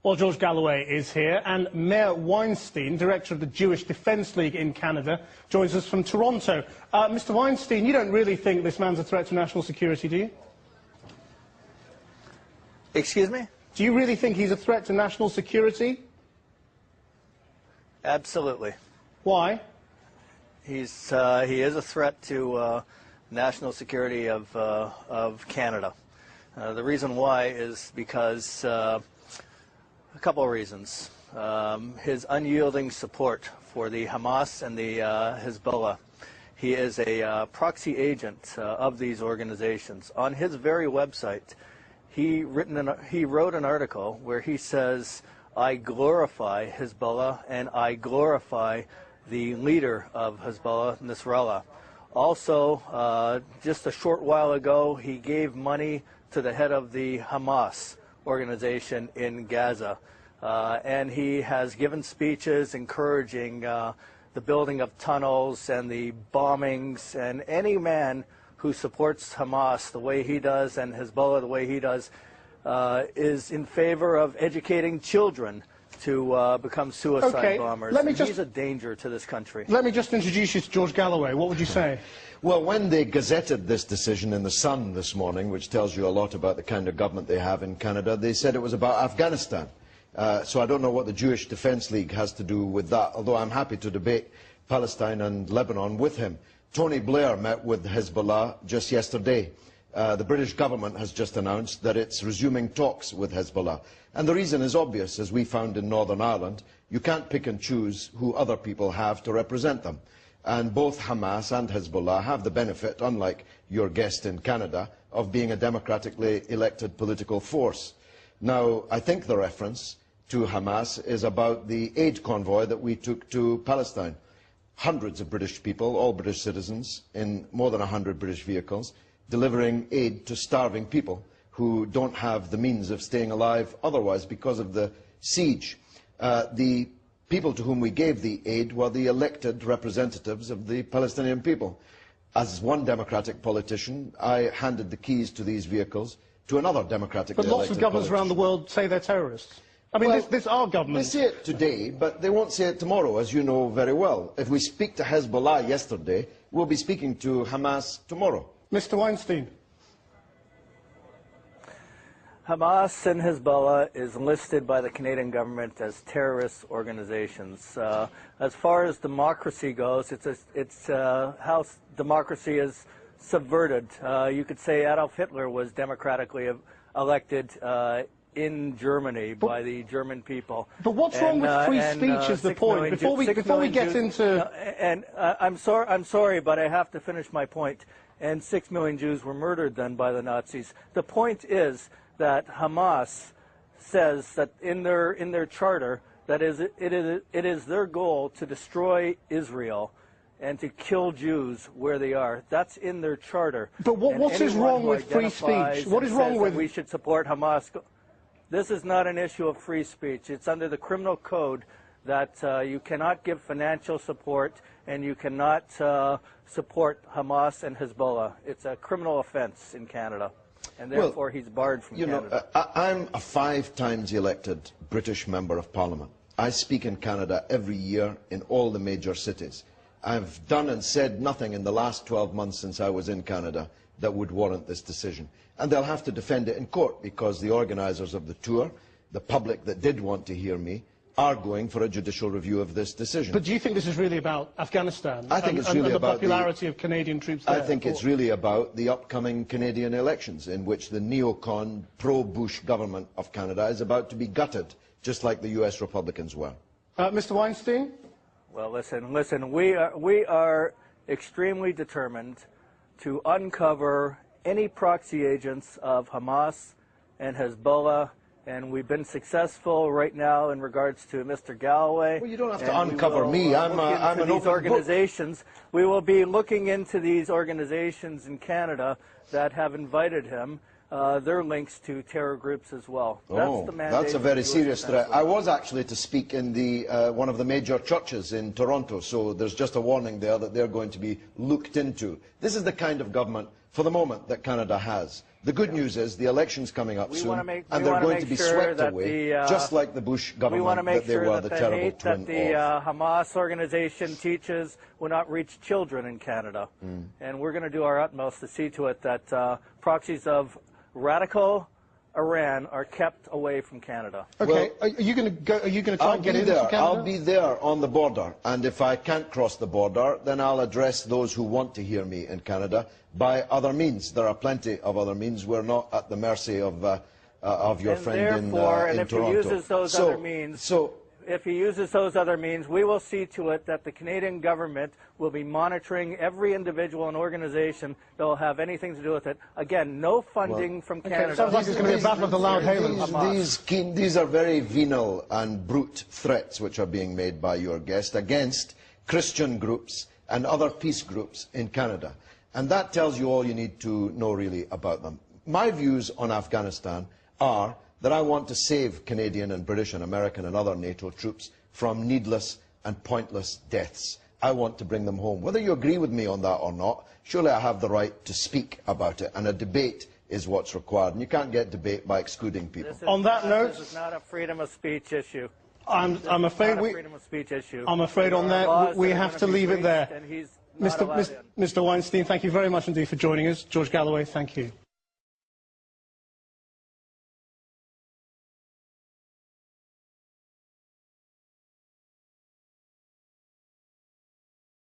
Well, George Galloway is here, and Mayor Weinstein, director of the Jewish Defence League in Canada, joins us from Toronto. Mr. Weinstein, you don't really think this man's a threat to national security, do you? Excuse me? Do you really think he's a threat to national security? Absolutely. Why? He is a threat to national security of Canada. The reason why is because a couple of reasons. His unyielding support for the Hamas and the Hezbollah. He is a proxy agent of these organizations. On his very website, he wrote an article where he says, "I glorify Hezbollah and I glorify the leader of Hezbollah, Nasrallah." Also, just a short while ago, he gave money to the head of the Hamas organization in Gaza. And he has given speeches encouraging the building of tunnels and the bombings, and any man who supports Hamas the way he does and Hezbollah the way he does is in favor of educating children to become suicide bombers. He's a danger to this country. Let me just introduce you to George Galloway. What would you say? Well, when they gazetted this decision in The Sun this morning, which tells you a lot about the kind of government they have in Canada, they said it was about Afghanistan. So I don't know what the Jewish Defence League has to do with that, although I'm happy to debate Palestine and Lebanon with him. Tony Blair met with Hezbollah just yesterday. The British government has just announced that it's resuming talks with Hezbollah. And the reason is obvious, as we found in Northern Ireland. You can't pick and choose who other people have to represent them. And both Hamas and Hezbollah have the benefit, unlike your guest in Canada, of being a democratically elected political force. Now, I think the reference to Hamas is about the aid convoy that we took to Palestine. Hundreds of British people, all British citizens, in more than 100 British vehicles, delivering aid to starving people who don't have the means of staying alive otherwise because of the siege. The people to whom we gave the aid were the elected representatives of the Palestinian people. As one democratic politician, I handed the keys to these vehicles to another democratically elected But lots of governments around the world say they're terrorists. I mean, well, this our government. They say it today, but they won't say it tomorrow, as you know very well. If we speak to Hezbollah yesterday, we'll be speaking to Hamas tomorrow. Mr. Weinstein. Hamas and Hezbollah is listed by the Canadian government as terrorist organizations. As far as democracy goes, it's how democracy is subverted. You could say Adolf Hitler was democratically elected in Germany by the German people. But what's wrong with free speech is the point. Before we get into... I'm sorry, but I have to finish my point. And 6 million Jews were murdered then by the Nazis. The point is that Hamas says that in their charter that it is their goal to destroy Israel and to kill Jews where they are. That's in their charter. But what is wrong with free speech? What is wrong with... We should support Hamas. This is not an issue of free speech. It's under the criminal code that you cannot give financial support and you cannot support Hamas and Hezbollah. It's a criminal offense in Canada, and therefore he's barred from Canada. I'm a 5 times elected British Member of Parliament. I speak in Canada every year in all the major cities. I've done and said nothing in the last 12 months since I was in Canada that would warrant this decision. And they'll have to defend it in court because the organisers of the tour, the public that did want to hear me, are going for a judicial review of this decision. But do you think this is really about Afghanistan? I think it's really and the about popularity of Canadian troops there? I think it's really about the upcoming Canadian elections in which the neocon, pro-Bush government of Canada is about to be gutted, just like the US Republicans were. Mr. Weinstein? Well, listen, we are extremely determined to uncover any proxy agents of Hamas and Hezbollah, and we've been successful right now in regards to Mr. Galloway. Well, you don't have to uncover me. I'm an open organizations. Book. We will be looking into these organizations in Canada that have invited him. Their links to terror groups as well. That's the mandate. That's a very serious threat. I was actually to speak in one of the major churches in Toronto, so there's just a warning there that they're going to be looked into. This is the kind of government, for the moment, that Canada has. The good news is the election's coming up soon, and they're going to be sure swept away, just like the Bush government, that they were the terrible twin of. We want to make sure that the Hamas organization teaches will not reach children in Canada. And we're going to do our utmost to see to it that proxies of radical Iran are kept away from Canada. Okay, are you going to go? Are you going to try and get into Canada? I'll be there on the border, and if I can't cross the border, then I'll address those who want to hear me in Canada by other means. There are plenty of other means. We're not at the mercy of your friend in Toronto. If he uses those other means, if he uses those other means, we will see to it that the Canadian government will be monitoring every individual and organization that will have anything to do with it. Again, no funding from Canada. It sounds like it's going to be a battle of the Loudhalens. These are very venal and brute threats which are being made by your guest against Christian groups and other peace groups in Canada. And that tells you all you need to know really about them. My views on Afghanistan are that I want to save Canadian and British and American and other NATO troops from needless and pointless deaths. I want to bring them home. Whether you agree with me on that or not, surely I have the right to speak about it, and a debate is what's required. And you can't get debate by excluding people. On that note, this is not a freedom of speech issue. I'm afraid on that we have to leave it there. Mr. Weinstein, thank you very much indeed for joining us. George Galloway, thank you.